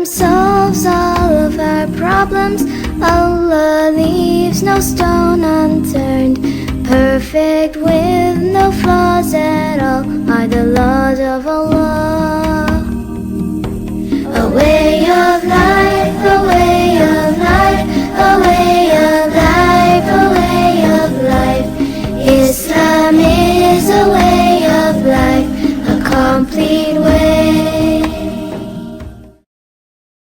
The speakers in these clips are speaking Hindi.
solves all of our problems. Allah leaves no stone unturned. Perfect with no flaws at all are the laws of Allah. A way of life, a way of life, a way of life, a way of life. Islam is a way of life, a complete way.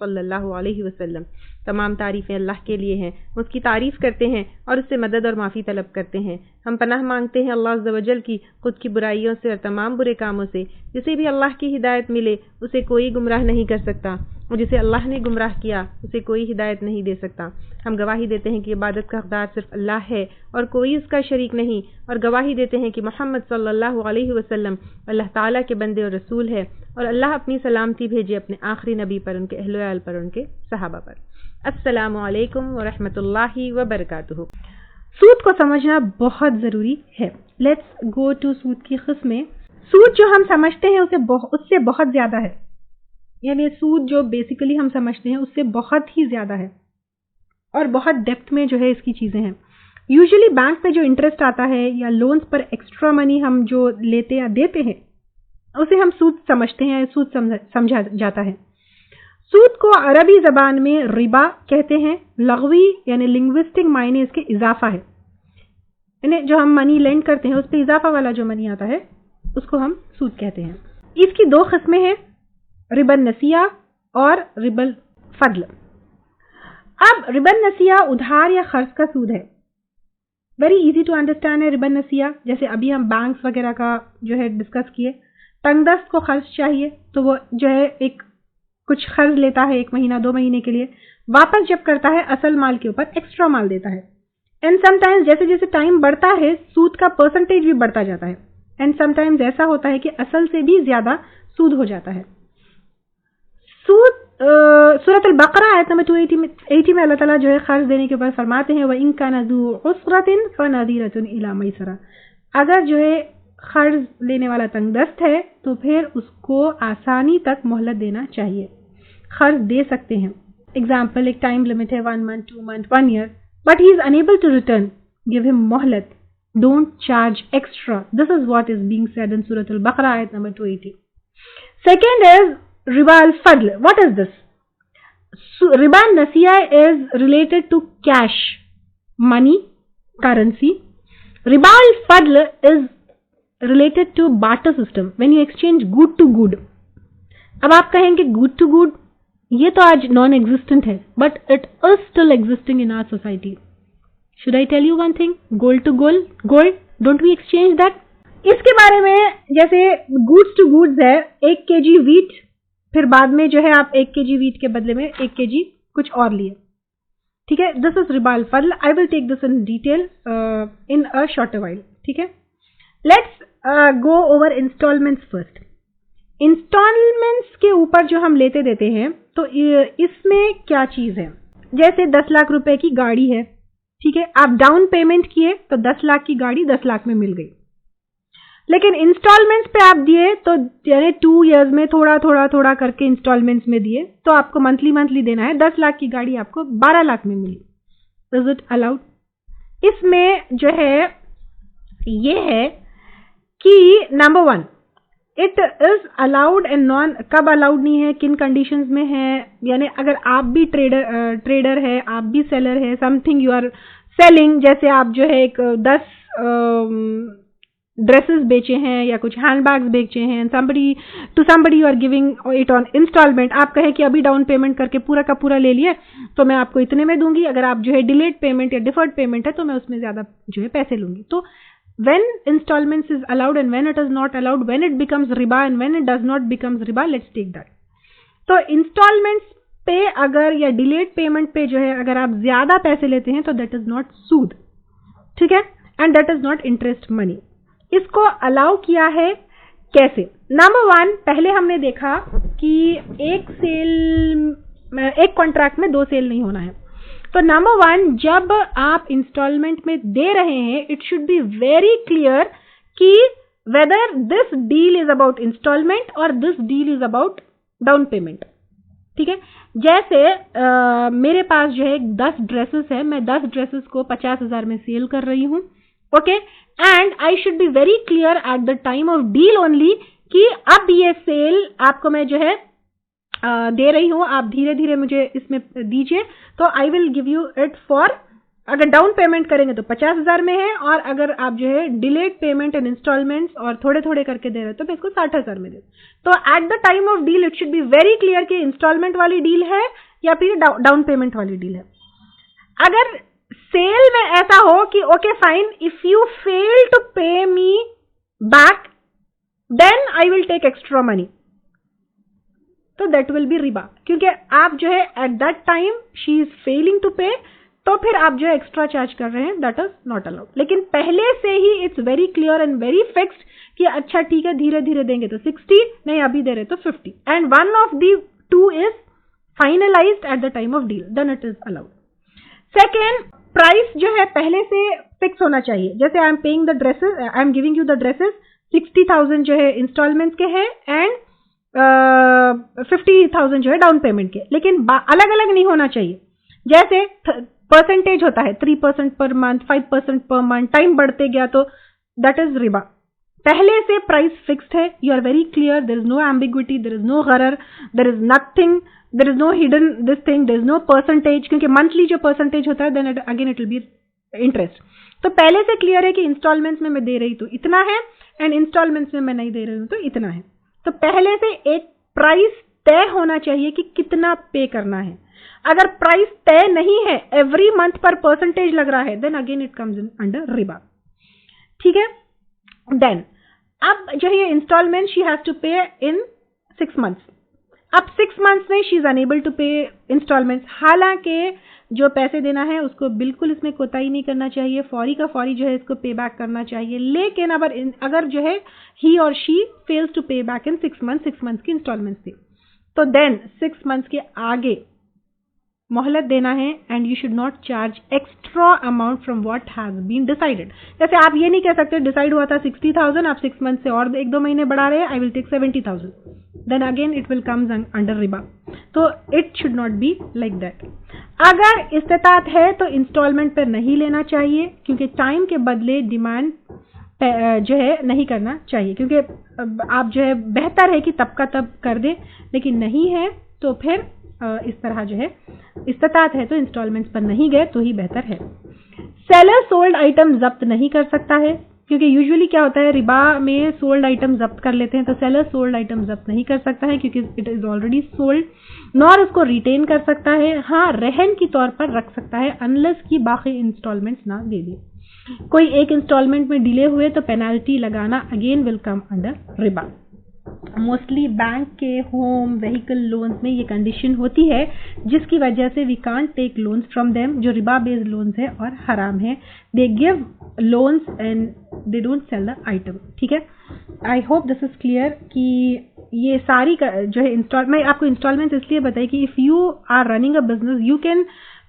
सल्लल्लाहु अलैहि वसल्लम। तमाम तारीफ़ें अल्लाह के लिए हैं, उसकी तारीफ़ करते हैं और उससे मदद और माफ़ी तलब करते हैं। हम पनाह मांगते हैं अल्लाह अज़्ज़ व जल की खुद की बुराइयों से और तमाम बुरे कामों से। जिसे भी अल्लाह की हिदायत मिले उसे कोई गुमराह नहीं कर सकता और जिसे अल्लाह ने गुमराह किया उसे कोई हिदायत नहीं दे सकता। हम गवाही देते हैं कि इबादत का हक़दार सिर्फ अल्लाह है और कोई उसका शरीक नहीं, और गवाही देते हैं कि मोहम्मद सल्लल्लाहु अलैहि वसल्लम अल्लाह ताला के बंदे और रसूल है, और अल्लाह अपनी सलामती भेजे अपने आखिरी नबी पर, उनके अहले वाल पर, उनके सहाबा पर। अस्सलामु अलैकुम व रहमतुल्लाहि व बरकातुहू। सूद को समझना बहुत ज़रूरी है। लेट्स गो टू सूद की किस्में। सूद जो हम समझते हैं उससे बहुत ज़्यादा है, यानी सूद जो बेसिकली हम समझते हैं उससे बहुत ही ज़्यादा है और बहुत डेप्थ में जो है इसकी चीज़ें हैं। यूजुअली बैंक पे जो इंटरेस्ट आता है या लोन्स पर एक्स्ट्रा मनी हम जो लेते या देते हैं उसे हम सूद समझते हैं, सूद समझा जाता है। सूद को अरबी ज़बान में रिबा कहते हैं। लग़वी यानी लिंग्विस्टिक मायने इसके इजाफा है, यानी जो हम मनी लेंड करते हैं उस पर इजाफा वाला जो मनी आता है उसको हम सूद कहते हैं। इसकी दो किस्में हैं, रिबन नसिया और रिबल फद्ल। अब रिबन नसिया उधार या खर्च का सूद है। वेरी इजी टू अंडरस्टैंड है रिबन नसिया। जैसे अभी हम बैंक्स वगैरह का जो है डिस्कस किए, तंगदस्त को खर्च चाहिए तो वो जो है एक कुछ खर्च लेता है 1 महीना 2 महीने के लिए, वापस जब करता है असल माल के ऊपर एक्स्ट्रा माल देता है। एंड समटाइम्स जैसे जैसे टाइम बढ़ता है सूद का परसेंटेज भी बढ़ता जाता है, एंड समटाइम्स ऐसा होता है कि असल से भी ज्यादा सूद हो जाता है। सूद सूरत अल-बकरा आयत नंबर 280 में अल्लाह ताला जो है खर्च देने के ऊपर फरमाते हैं, व इन कान ज़ू उसरतिन फनदीरतुन इला मैसरा। अगर जो है खर्च लेने वाला तंगदस्त है तो फिर उसको आसानी तक मोहलत देना चाहिए, खर्च दे सकते हैं। एग्जाम्पल, एक टाइम लिमिट है 1 month 2 month 1 year, but he is unable to return, give him मोहलत, don't charge extra. This is what is being said in सूरत अल-बकरा आयत number 280। Second is riba al-fadl. What is this? So, riba nasiya is related to cash, money, currency. Riba al-fadl is related to barter system, when you exchange good to good. अब आप कहेंगे good to good ये तो आज non existent है, but it is still existing in our society. Should I tell you one thing? Gold to gold, don't we exchange that? इसके बारे में जैसे goods to goods है, 1 kg wheat, फिर बाद में जो है आप 1 kg वीट के बदले में 1 kg कुछ और लिए, ठीक है। दिस इज रिबा अल-फद्ल। I will take this in detail in a short while, ठीक है। Let's go over instalments first. Instalments के ऊपर जो हम लेते देते हैं तो इसमें क्या चीज है, जैसे 10 लाख रुपए की गाड़ी है, ठीक है, आप डाउन पेमेंट किए तो 10 लाख की गाड़ी 10 लाख में मिल गई, लेकिन इंस्टॉलमेंट्स पे आप दिए तो यानी 2 इयर्स में थोड़ा करके इंस्टॉलमेंट्स में दिए तो आपको मंथली देना है। 10 लाख की गाड़ी आपको 12 लाख में मिली। Is it allowed? इसमें जो है ये है कि number 1 it is allowed and non. कब अलाउड नहीं है, किन कंडीशंस में है, यानी अगर आप भी ट्रेडर है, आप भी सेलर है, समथिंग यू आर सेलिंग, जैसे आप जो है एक 10 ड्रेसेस बेचे हैं या कुछ हैंडबैग्स बेचे हैं, somebody you are giving it on installment. आप कहें कि अभी डाउन पेमेंट करके पूरा का पूरा ले लिए तो मैं आपको इतने में दूंगी, अगर आप जो है डिलेड पेमेंट या डिफर्ड पेमेंट है तो मैं उसमें ज्यादा जो है पैसे लूंगी। तो when installments is allowed and when it is not allowed, when it becomes riba and when it does not becomes riba, let's take that. तो installments पे अगर या डिलेड पेमेंट पे जो है अगर आप ज्यादा पैसे लेते हैं तो दैट इज नॉट सूद, ठीक है, and that is not interest money. इसको अलाउ किया है कैसे? नंबर 1, पहले हमने देखा कि एक कॉन्ट्रैक्ट में 2 सेल नहीं होना है। तो नंबर 1, जब आप इंस्टॉलमेंट में दे रहे हैं, it should be very clear कि whether this deal is about instalment और this deal is about down payment. ठीक है, जैसे मेरे पास जो है 10 ड्रेसेस है, मैं 10 ड्रेसेस को 50,000 में सेल कर रही हूं। Okay, and I should be very clear eight the time of deal only कि अब ये सेल आपको मैं जो है दे रही हूं, आप धीरे धीरे मुझे इसमें दीजिए। तो I will give you it for, अगर डाउन पेमेंट करेंगे तो 50,000 में है, और अगर आप जो है डिलेड पेमेंट एंड इंस्टॉलमेंट्स और थोड़े थोड़े करके दे रहे हो तो मैं इसको 60,000 में दे। तो eight the time of deal it should be very clear कि इंस्टॉलमेंट वाली डील है या फिर डाउन पेमेंट वाली डील है। अगर सेल में ऐसा हो कि okay fine, if you fail to pay me back then I will take extra money, तो दैट विल बी रिबा, क्योंकि आप जो है at that time she is failing to pay, तो फिर आप जो है एक्स्ट्रा चार्ज कर रहे हैं, दैट इज नॉट अलाउड। लेकिन पहले से ही it's very clear and very fixed कि अच्छा ठीक है, धीरे धीरे देंगे तो 60, नहीं अभी दे रहे तो 50, and one of the two is finalised at the time of deal, then it is allowed. Second, price जो है पहले से फिक्स होना चाहिए। जैसे I am paying the dresses, I am giving you the dresses, 60,000 जो है इंस्टॉलमेंट के हैं एंड 50,000 जो है डाउन पेमेंट के, लेकिन अलग अलग नहीं होना चाहिए। जैसे परसेंटेज होता है 3% per month, 5% per month, time बढ़ते गया तो दैट इज रिबा। पहले से प्राइस फिक्स्ड है, you are very clear, there is no ambiguity, there is no गरर, there is nothing, there is no hidden this thing, there is no percentage, क्योंकि मंथली जो परसेंटेज होता है then again it will be interest. तो पहले से क्लियर है कि इंस्टॉलमेंट्स में मैं दे रही तो इतना है एंड इंस्टॉलमेंट्स में मैं नहीं दे रही हूं तो इतना है। तो पहले से एक प्राइस तय होना चाहिए कि कितना पे करना है। अगर प्राइस तय नहीं है, एवरी मंथ पर परसेंटेज लग रहा है, then again it comes in under रिबा। ठीक है, देन अब जो है इंस्टॉलमेंट शी हैज टू पे इन 6 मंथ्स। अब 6 मंथ्स में शी इज अनेबल टू पे इंस्टॉलमेंट्स, हालांकि जो पैसे देना है उसको बिल्कुल इसमें कोताही नहीं करना चाहिए, फौरी का फौरी जो है इसको पे बैक करना चाहिए। लेकिन अगर जो है ही और शी फेल्स टू पे बैक इन 6 मंथ्स की इंस्टॉलमेंट्स थी, तो देन 6 मंथ्स के आगे मोहलत देना है and you should not charge extra amount from what has been decided. जैसे आप ये नहीं कह सकते डिसाइड हुआ था 60,000, आप 6 मंथ से और 1-2 महीने बढ़ा रहे हैं, I will take 70,000, then again it will comes under रिबा। तो it should not be like that. अगर इस्तेताअत है तो इंस्टॉलमेंट पर नहीं लेना चाहिए, क्योंकि टाइम के बदले डिमांड जो है नहीं करना चाहिए, क्योंकि आप जो है बेहतर है कि तब का तब कर दे, लेकिन नहीं है तो फिर इस तरह जो है इस्तेताअत है तो इंस्टॉलमेंट्स पर नहीं गए तो ही बेहतर है। सेलर सोल्ड आइटम जब्त नहीं कर सकता है, क्योंकि यूजुअली क्या होता है रिबा में सोल्ड आइटम जब्त कर लेते हैं, तो सेलर सोल्ड आइटम जब्त नहीं कर सकता है क्योंकि it is already sold, nor उसको रिटेन कर सकता है। हाँ, रहन की तौर पर रख सकता है अनलेस की बाकी इंस्टॉलमेंट्स ना दे दे। कोई एक इंस्टॉलमेंट में डिले हुए तो पेनाल्टी लगाना अगेन विल कम अंडर रिबा। मोस्टली बैंक के होम व्हीकल लोन्स में ये कंडीशन होती है जिसकी वजह से we can't take loans from them, जो रिबा बेस्ड लोन्स है और हराम है। They give loans and they don't sell the item. ठीक है, I hope this is clear कि ये सारी जो है मैं आपको इंस्टॉलमेंट इसलिए बताई कि if you are running a business you can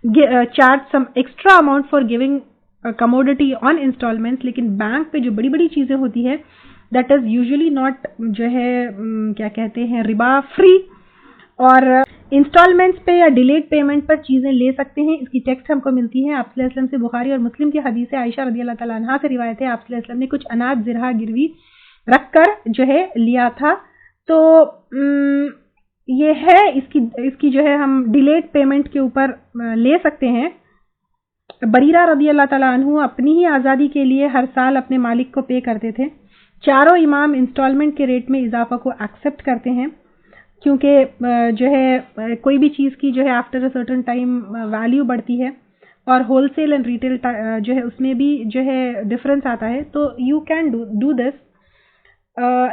charge some extra amount for giving commodity on installments, लेकिन बैंक पे जो बड़ी बड़ी चीजें होती है दैट इज यूजुअली नॉट जो है क्या कहते हैं रिबा फ्री, और इंस्टॉलमेंट्स पे या डिलेड पेमेंट पर चीजें ले सकते हैं। इसकी टेक्स्ट हमको मिलती है आप सल्लल्लाहु अलैहि वसल्लम से, बुखारी और मुस्लिम की हदीस है, आयशा रज़ी अल्लाह तआला अन्हा से रिवायत है, आप सल्लल्लाहु अलैहि वसल्लम ने कुछ अनाज ज़िरहा गिरवी रखकर जो है लिया था। तो ये है इसकी जो है हम डिलेड पेमेंट के ऊपर ले सकते हैं। बरीरा रज़ी अल्लाह तआला अन्हु अपनी ही आज़ादी के लिए हर साल अपने मालिक को पे करते थे। चारों इमाम इंस्टॉलमेंट के रेट में इजाफा को एक्सेप्ट करते हैं, क्योंकि जो है कोई भी चीज़ की जो है after a certain time value बढ़ती है, और होलसेल एंड रिटेल जो है उसमें भी जो है डिफरेंस आता है, तो यू कैन डू दिस।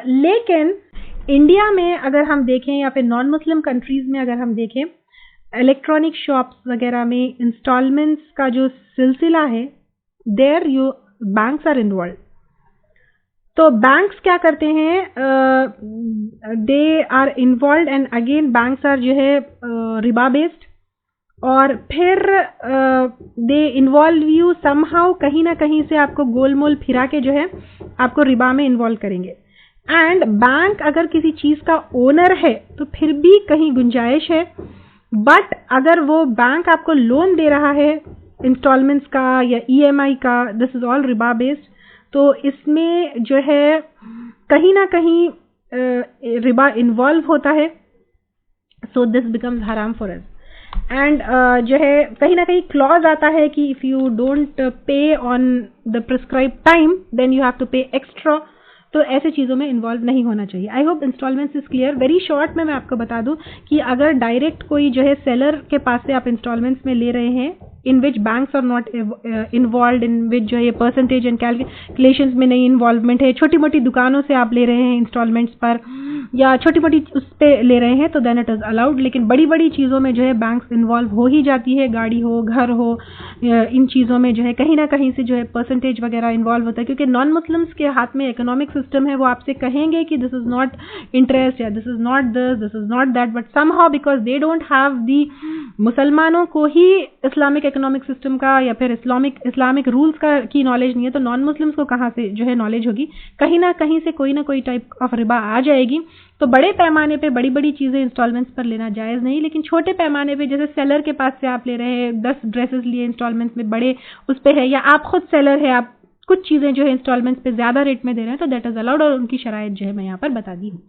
लेकिन इंडिया में अगर हम देखें या फिर नॉन मुस्लिम कंट्रीज़ में अगर हम देखें, इलेक्ट्रॉनिक शॉप्स वगैरह में इंस्टॉलमेंट्स का जो सिलसिला है, देयर बैंक्स आर इन्वॉल्व। तो बैंक्स क्या करते हैं, they are involve and again banks are जो है रिबा बेस्ड, और फिर दे इन्वॉल्व यू समहाउ, कहीं ना कहीं से आपको गोल मोल फिरा के जो है आपको रिबा में इन्वॉल्व करेंगे। एंड बैंक अगर किसी चीज का ओनर है तो फिर भी कहीं गुंजाइश है, बट अगर वो बैंक आपको लोन दे रहा है इंस्टॉलमेंट्स का या ईएमआई का, this is all Riba based, तो इसमें जो है कहीं ना कहीं रिबा इन्वॉल्व होता है, सो दिस बिकम्स हराम फॉर अस। एंड जो है कहीं ना कहीं क्लॉज आता है कि if you don't pay on the prescribe time then you have to pay extra, तो ऐसे चीज़ों में इन्वॉल्व नहीं होना चाहिए। I hope installments is clear. Very short में मैं आपको बता दूं कि अगर डायरेक्ट कोई जो है सेलर के पास से आप इंस्टॉलमेंट्स में ले रहे हैं in which banks are not involve, in which जो है परसेंटेज एंड कैलकुलेशन में नहीं इन्वॉल्वमेंट है, छोटी मोटी दुकानों से आप ले रहे हैं इंस्टॉलमेंट्स पर या छोटी मोटी उस पर ले रहे हैं तो देन इट इज़ अलाउड। लेकिन बड़ी बड़ी चीज़ों में जो है बैंक्स इन्वॉल्व हो ही जाती है, गाड़ी हो, घर हो, इन चीज़ों में जो है कहीं ना कहीं से जो है परसेंटेज वगैरह इन्वॉल्व होता है, क्योंकि नॉन मुस्लिम्स के हाथ में इकोनॉमिक सिस्टम है, वो आपसे कहेंगे कि दिस इज नॉट इंटरेस्ट या this is not this is not that, but somehow because they don't have the, मुसलमानों को ही इस्लामिक इकोनॉमिक सिस्टम का या फिर इस्लामिक रूल्स का की नॉलेज नहीं है, तो नॉन मुस्लिम्स को कहाँ से जो है नॉलेज होगी, कहीं ना कहीं से कोई ना कोई टाइप ऑफ रिबा आ जाएगी। तो बड़े पैमाने पे बड़ी बड़ी चीज़ें इंस्टॉलमेंट्स पर लेना जायज़ नहीं, लेकिन छोटे पैमाने पे जैसे सेलर के पास से आप ले रहे हैं 10 ड्रेसेस लिए इंस्टॉलमेंट्स में, बड़े उस पे है, या आप खुद सेलर है, आप कुछ चीज़ें जो है इंस्टॉलमेंट्स पे ज़्यादा रेट में दे रहे हैं, तो दैट इज़ अलाउड, और उनकी शराइत जो है मैं यहाँ पर बता दी हूँ।